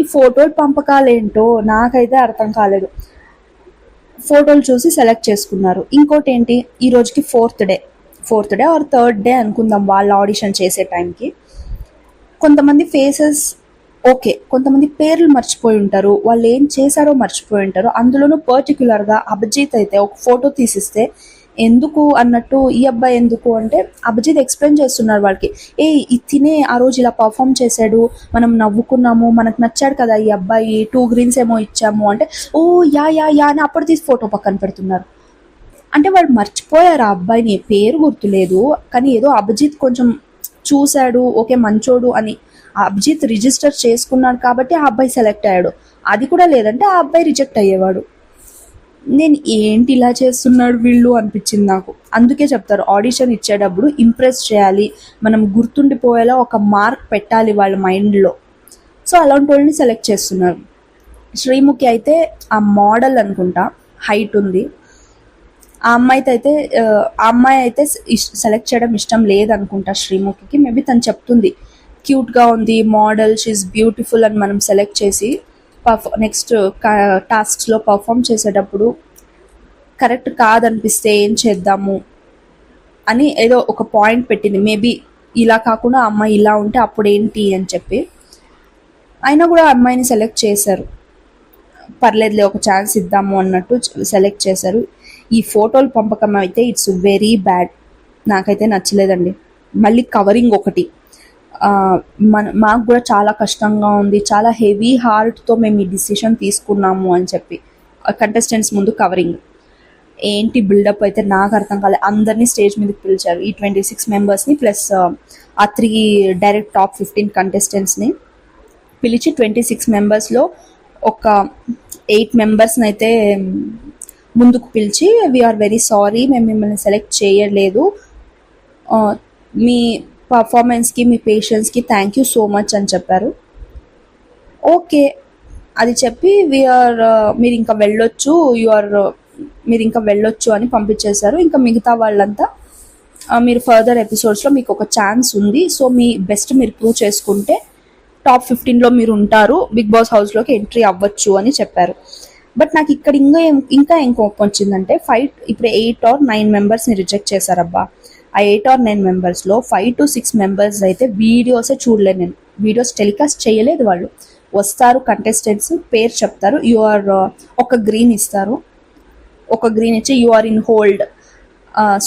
ఈ ఫోటోలు పంపకాలు ఏంటో నాకైతే అర్థం కాలేదు. ఫోటోలు చూసి సెలెక్ట్ చేసుకున్నారు. ఇంకోటి ఏంటి, ఈ రోజుకి 4th day are 3rd day అనుకుందాం వాళ్ళు ఆడిషన్ చేసే టైంకి. కొంతమంది ఫేసెస్ ఓకే, కొంతమంది పేర్లు మర్చిపోయి ఉంటారు, వాళ్ళు ఏం చేశారో మర్చిపోయి ఉంటారు. అందులోనూ పర్టికులర్గా అభిజిత్ అయితే ఒక ఫోటో తీసిస్తే ఎందుకు అన్నట్టు, ఈ అబ్బాయి ఎందుకు అంటే అభిజిత్ ఎక్స్ప్లెయిన్ చేస్తున్నారు వాళ్ళకి, తినే ఆ రోజు ఇలా పర్ఫామ్ చేశాడు, మనం నవ్వుకున్నాము, మనకు నచ్చాడు కదా ఈ అబ్బాయి, 2 greens ఏమో ఇచ్చాము అంటే యా అని అప్పుడు తీసి ఫోటో పక్కన పెడుతున్నారు. అంటే వాళ్ళు మర్చిపోయారు ఆ అబ్బాయిని, పేరు గుర్తులేదు కానీ ఏదో అభిజిత్ కొంచెం చూశాడు, ఓకే మంచోడు అని అభిజిత్ రిజిస్టర్ చేసుకున్నాడు కాబట్టి ఆ అబ్బాయి సెలెక్ట్ అయ్యాడు. అది కూడా లేదంటే ఆ అబ్బాయి రిజెక్ట్ అయ్యేవాడు. నేను ఏంటి ఇలా చేస్తున్నాడు వీళ్ళు అనిపించింది నాకు. అందుకే చెప్తారు ఆడిషన్ ఇచ్చేటప్పుడు ఇంప్రెస్ చేయాలి, మనం గుర్తుండిపోయేలా ఒక మార్క్ పెట్టాలి వాళ్ళ మైండ్లో. సో అలాంటి వాళ్ళని సెలెక్ట్ చేస్తున్నారు. శ్రీముఖి అయితే ఆ మోడల్ అనుకుంటా, హైట్ ఉంది. ఆ అమ్మాయి అయితే సెలెక్ట్ చేయడం ఇష్టం లేదనుకుంటా శ్రీముఖికి. మేబీ తను చెప్తుంది క్యూట్గా ఉంది, మోడల్, షీఈస్ బ్యూటిఫుల్ అని మనం సెలెక్ట్ చేసి నెక్స్ట్ టాస్క్స్లో పర్ఫామ్ చేసేటప్పుడు కరెక్ట్ కాదనిపిస్తే ఏం చేద్దాము అని ఏదో ఒక పాయింట్ పెట్టింది. మేబీ ఇలా కాకుండా అమ్మాయి ఇలా ఉంటే అప్పుడు ఏంటి అని చెప్పి అయినా కూడా అమ్మాయిని సెలెక్ట్ చేశారు. పర్లేదులే ఒక ఛాన్స్ ఇద్దాము అన్నట్టు సెలెక్ట్ చేశారు. ఈ ఫోటోలు పంపకం అయితే ఇట్స్ వెరీ బ్యాడ్, నాకైతే నచ్చలేదండి. మళ్ళీ కవరింగ్ ఒకటి మాకు కూడా చాలా కష్టంగా ఉంది, చాలా హెవీ హార్ట్తో మేము ఈ డిసిషన్ తీసుకున్నాము అని చెప్పి కంటెస్టెంట్స్ ముందు కవరింగ్ ఏంటి బిల్డప్ అయితే నాకు అర్థం కాలేదు. అందరినీ స్టేజ్ మీదకి పిలిచారు, ఈ 26 మెంబర్స్ని ప్లస్ ఆ 3 డైరెక్ట్ టాప్ 15 కంటెస్టెంట్స్ని పిలిచి 26 మెంబర్స్లో ఒక 8 మెంబర్స్ని అయితే ముందుకు పిలిచి వీఆర్ వెరీ సారీ, మేము మిమ్మల్ని సెలెక్ట్ చేయలేదు, మీ పర్ఫార్మెన్స్కి మీ పేషెన్స్కి థ్యాంక్ యూ సో మచ్ అని చెప్పారు. ఓకే అది చెప్పి మీరు ఇంకా వెళ్ళొచ్చు, మీరు ఇంకా వెళ్ళొచ్చు అని పంపించేశారు. ఇంకా మిగతా వాళ్ళంతా మీరు ఫర్దర్ ఎపిసోడ్స్లో మీకు ఒక ఛాన్స్ ఉంది, సో మీ బెస్ట్ మీరు ప్రూవ్ చేసుకుంటే టాప్ 15లో మీరు ఉంటారు, బిగ్ బాస్ హౌస్లోకి ఎంట్రీ అవ్వచ్చు అని చెప్పారు. బట్ నాకు ఇక్కడ ఇంకా ఏం కోపం వచ్చిందంటే ఇప్పుడు 8 or 9 మెంబర్స్ని రిజెక్ట్ చేశారబ్బా. ఆ 8 or 9 మెంబర్స్లో 5 to 6 మెంబర్స్ అయితే వీడియోసే చూడలేదు నేను, వీడియోస్ టెలికాస్ట్ చేయలేదు. వాళ్ళు వస్తారు, కంటెస్టెంట్స్ పేరు చెప్తారు, ఒక గ్రీన్ ఇస్తారు, ఒక గ్రీన్ ఇచ్చి you are in hold,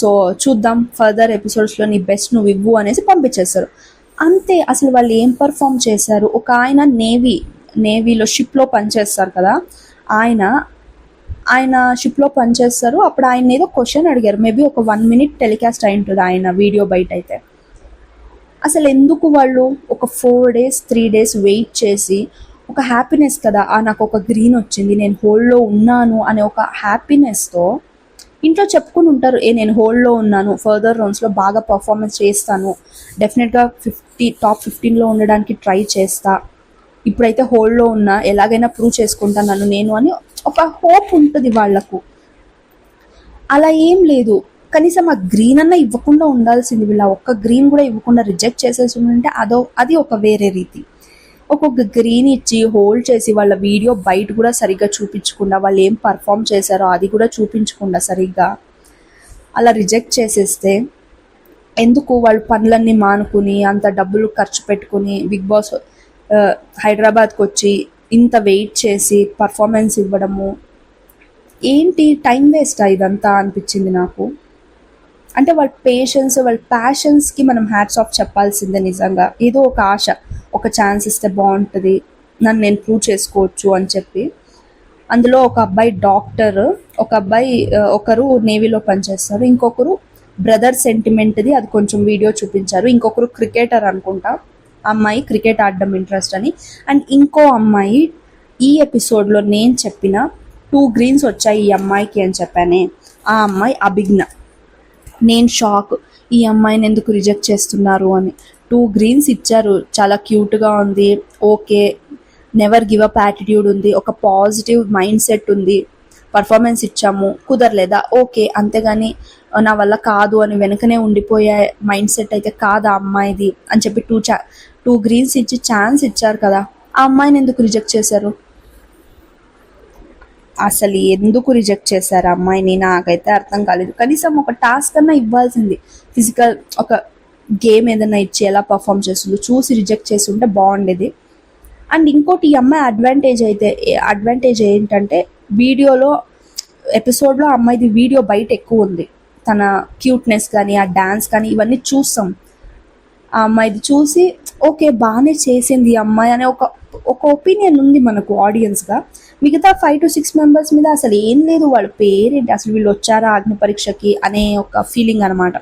so చూద్దాం ఫర్దర్ ఎపిసోడ్స్లో నీ బెస్ట్ నువ్వు ఇవ్వు అనేసి పంపించేస్తారు అంతే. అసలు వాళ్ళు ఏం పర్ఫామ్ చేశారు? ఒక ఆయన నేవీలో షిప్లో పనిచేస్తారు కదా, ఆయన షిప్లో పనిచేస్తారు. అప్పుడు ఆయన ఏదో క్వశ్చన్ అడిగారు, మేబీ ఒక 1 minute టెలికాస్ట్ అయి ఉంటుంది ఆయన వీడియో బయట అయితే. అసలు ఎందుకు వాళ్ళు ఒక 4 days 3 days వెయిట్ చేసి ఒక హ్యాపీనెస్ కదా, నాకు ఒక గ్రీన్ వచ్చింది, నేను హోల్డ్లో ఉన్నాను అనే ఒక హ్యాపీనెస్తో ఇంట్లో చెప్పుకుని ఉంటారు, నేను హోల్డ్లో ఉన్నాను, ఫర్దర్ రౌండ్స్లో బాగా పర్ఫార్మెన్స్ చేస్తాను, డెఫినెట్గా టాప్ 15లో ఉండడానికి ట్రై చేస్తా, ఇప్పుడైతే హోల్డ్లో ఉన్నా, ఎలాగైనా ప్రూవ్ చేసుకుంటాను నేను అని ఒక హోప్ ఉంటుంది వాళ్లకు. అలా ఏం లేదు, కనీసం ఆ గ్రీన్ అన్న ఇవ్వకుండా ఉండాల్సింది. వీళ్ళ ఒక్క గ్రీన్ కూడా ఇవ్వకుండా రిజెక్ట్ చేసేసి ఉంటే అది ఒక వేరే రీతి. ఒక్కొక్క గ్రీన్ ఇచ్చి హోల్డ్ చేసి వాళ్ళ వీడియో బయట కూడా సరిగ్గా చూపించకుండా, వాళ్ళు ఏం పర్ఫామ్ చేశారో అది కూడా చూపించకుండా సరిగ్గా అలా రిజెక్ట్ చేసేస్తే ఎందుకు? వాళ్ళు పనులన్నీ మానుకుని అంత డబ్బులు ఖర్చు పెట్టుకుని బిగ్ బాస్ హైదరాబాద్కి వచ్చి ఇంత వెయిట్ చేసి పర్ఫార్మెన్స్ ఇవ్వడము ఏంటి? టైం వేస్ట్ ఇదంతా అనిపించింది నాకు. అంటే వాళ్ళ పేషెన్స్, వాళ్ళ ప్యాషన్స్కి మనం హ్యాట్స్ ఆఫ్ చెప్పాల్సిందే. నిజంగా ఏదో ఒక ఆశ, ఒక ఛాన్స్ ఇస్తే బాగుంటుంది, నన్ను నేను ప్రూవ్ చేసుకోవచ్చు అని చెప్పి. అందులో ఒక అబ్బాయి డాక్టర్, ఒక అబ్బాయి ఒకరు నేవీలో పనిచేస్తారు, ఇంకొకరు బ్రదర్ సెంటిమెంట్ది అది కొంచెం వీడియో చూపించారు, ఇంకొకరు క్రికెటర్ అనుకుంటా, అమ్మాయి క్రికెట్ ఆడడం ఇంట్రెస్ట్ అని. అండ్ ఇంకో అమ్మాయి ఈ ఎపిసోడ్లో నేను చెప్పిన 2 greens వచ్చాయి ఈ అమ్మాయికి అని చెప్పానే, ఆ అమ్మాయి అభిజ్ఞ. నేను షాక్, ఈ అమ్మాయిని ఎందుకు రిజెక్ట్ చేస్తున్నారు అని. 2 greens ఇచ్చారు, చాలా క్యూట్గా ఉంది, okay, never give up attitude ఉంది, ఒక పాజిటివ్ మైండ్ సెట్ ఉంది, పర్ఫార్మెన్స్ ఇచ్చాము, కుదరలేదా ఓకే, అంతేగాని నా వల్ల కాదు అని వెనకనే ఉండిపోయే మైండ్ సెట్ అయితే కాదు ఆ అమ్మాయిది అని చెప్పి 2 greens ఇచ్చి ఛాన్స్ ఇచ్చారు కదా, ఆ అమ్మాయిని ఎందుకు రిజెక్ట్ చేశారు? అసలు ఎందుకు రిజెక్ట్ చేశారు ఆ అమ్మాయిని నాకైతే అర్థం కాలేదు. కనీసం ఒక టాస్క్ అన్నా ఇవ్వాల్సింది, ఫిజికల్ ఒక గేమ్ ఏదైనా ఇచ్చి ఎలా పర్ఫామ్ చేస్తుందో చూసి రిజెక్ట్ చేసి ఉంటే బాగుండేది. అండ్ ఇంకోటి, ఈ అమ్మాయి అడ్వాంటేజ్ ఏంటంటే వీడియోలో ఎపిసోడ్లో అమ్మాయిది వీడియో బయట ఎక్కువ ఉంది, తన క్యూట్నెస్ కానీ ఆ డాన్స్ కానీ ఇవన్నీ చూస్తాం. ఆ అమ్మాయిది చూసి ఓకే బాగానే చేసింది ఈ అమ్మాయి అనే ఒక ఒపీనియన్ ఉంది మనకు ఆడియన్స్గా. మిగతా 5 to 6 మెంబర్స్ మీద అసలు ఏం లేదు, వాళ్ళ పేరేంటి, అసలు వీళ్ళు వచ్చారా అగ్ని పరీక్షకి అనే ఒక ఫీలింగ్ అనమాట.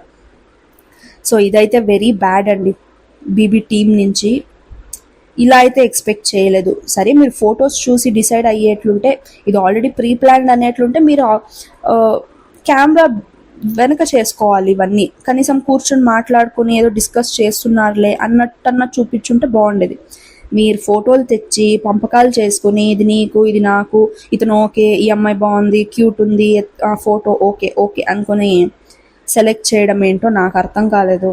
సో ఇదైతే వెరీ బ్యాడ్ అండి బీబీ టీం నుంచి. ఇలా అయితే ఎక్స్పెక్ట్ చేయలేదు. సరే మీరు ఫొటోస్ చూసి డిసైడ్ అయ్యేట్లుంటే, ఇది ఆల్రెడీ ప్రీ ప్లాన్డ్ అనేట్లుంటే మీరు కెమెరా వెనక చేసుకోవాలి ఇవన్నీ. కనీసం కూర్చొని మాట్లాడుకుని ఏదో డిస్కస్ చేస్తున్నారులే అన్నట్టన్నా చూపించుంటే బాగుండేది. మీరు ఫోటోలు తెచ్చి పంపకాలు చేసుకుని ఇది నీకు ఇది నాకు, ఇతను ఓకే, ఈ అమ్మాయి బాగుంది, క్యూట్ ఉంది, ఆ ఫోటో ఓకే అనుకుని సెలెక్ట్ చేయడం ఏంటో నాకు అర్థం కాలేదు.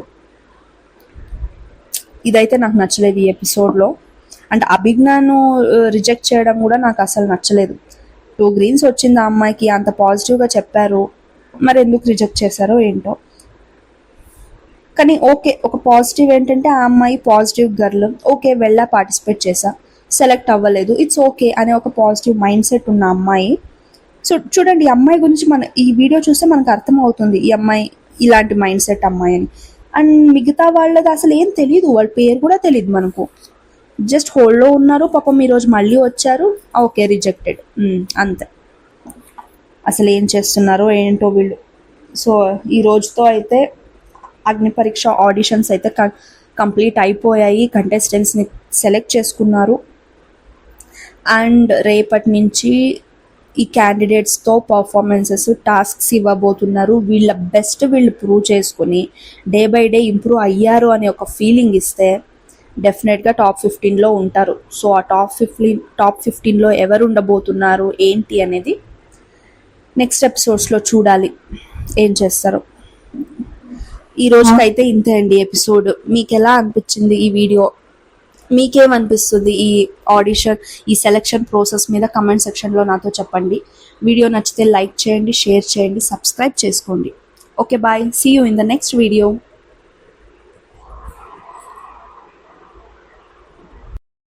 ఇదైతే నాకు నచ్చలేదు ఈ ఎపిసోడ్లో. అంటే అభిజ్ఞాను రిజెక్ట్ చేయడం కూడా నాకు అసలు నచ్చలేదు. 2 గ్రీన్స్ వచ్చింది ఆ అమ్మాయికి, అంత పాజిటివ్గా చెప్పారు, మరి ఎందుకు రిజెక్ట్ చేశారో ఏంటో. కానీ ఓకే, ఒక పాజిటివ్ ఏంటంటే ఆ అమ్మాయి పాజిటివ్ గర్ల్, ఓకే వెళ్ళా పార్టిసిపేట్ చేసా, సెలెక్ట్ అవ్వలేదు, ఇట్స్ ఓకే అనే ఒక పాజిటివ్ మైండ్ సెట్ ఉన్న అమ్మాయి. సో చూడండి, ఈ అమ్మాయి గురించి మన ఈ వీడియో చూస్తే మనకు అర్థమవుతుంది ఈ అమ్మాయి ఇలాంటి మైండ్ సెట్ అమ్మాయి అని. అండ్ మిగతా వాళ్ళది అసలు ఏం తెలియదు, వాళ్ళ పేరు కూడా తెలియదు మనకు. జస్ట్ హోల్డ్లో ఉన్నారు, పాపం ఈరోజు మళ్ళీ వచ్చారు, ఓకే రిజెక్టెడ్, అంతే. అసలు ఏం చేస్తున్నారో ఏంటో వీళ్ళు. సో ఈ రోజుతో అయితే అగ్ని పరీక్ష ఆడిషన్స్ అయితే కంప్లీట్ అయిపోయాయి, కంటెస్టెంట్స్ని సెలెక్ట్ చేసుకున్నారు. అండ్ రేపటి నుంచి ఈ క్యాండిడేట్స్తో పర్ఫార్మెన్సెస్ టాస్క్స్ ఇవ్వబోతున్నారు. వీళ్ళ బెస్ట్ వీళ్ళు ప్రూవ్ చేసుకొని డే బై డే ఇంప్రూవ్ అయ్యారు అనే ఒక ఫీలింగ్ ఇస్తే డెఫినెట్గా టాప్ 15లో ఉంటారు. సో ఆ టాప్ 15లో ఎవరు ఉండబోతున్నారు ఏంటి అనేది నెక్స్ట్ ఎపిసోడ్స్లో చూడాలి ఏం చేస్తారో. ఈ రోజుకైతే ఇంతే అండి ఎపిసోడ్. మీకు ఎలా అనిపించింది ఈ వీడియో? మీకేమనిపిస్తుంది ఈ ఆడిషన్, ఈ సెలెక్షన్ ప్రాసెస్ మీద కమెంట్ సెక్షన్లో నాతో చెప్పండి. వీడియో నచ్చితే లైక్ చేయండి, షేర్ చేయండి, సబ్స్క్రైబ్ చేసుకోండి. Okay bye, see you in the next video.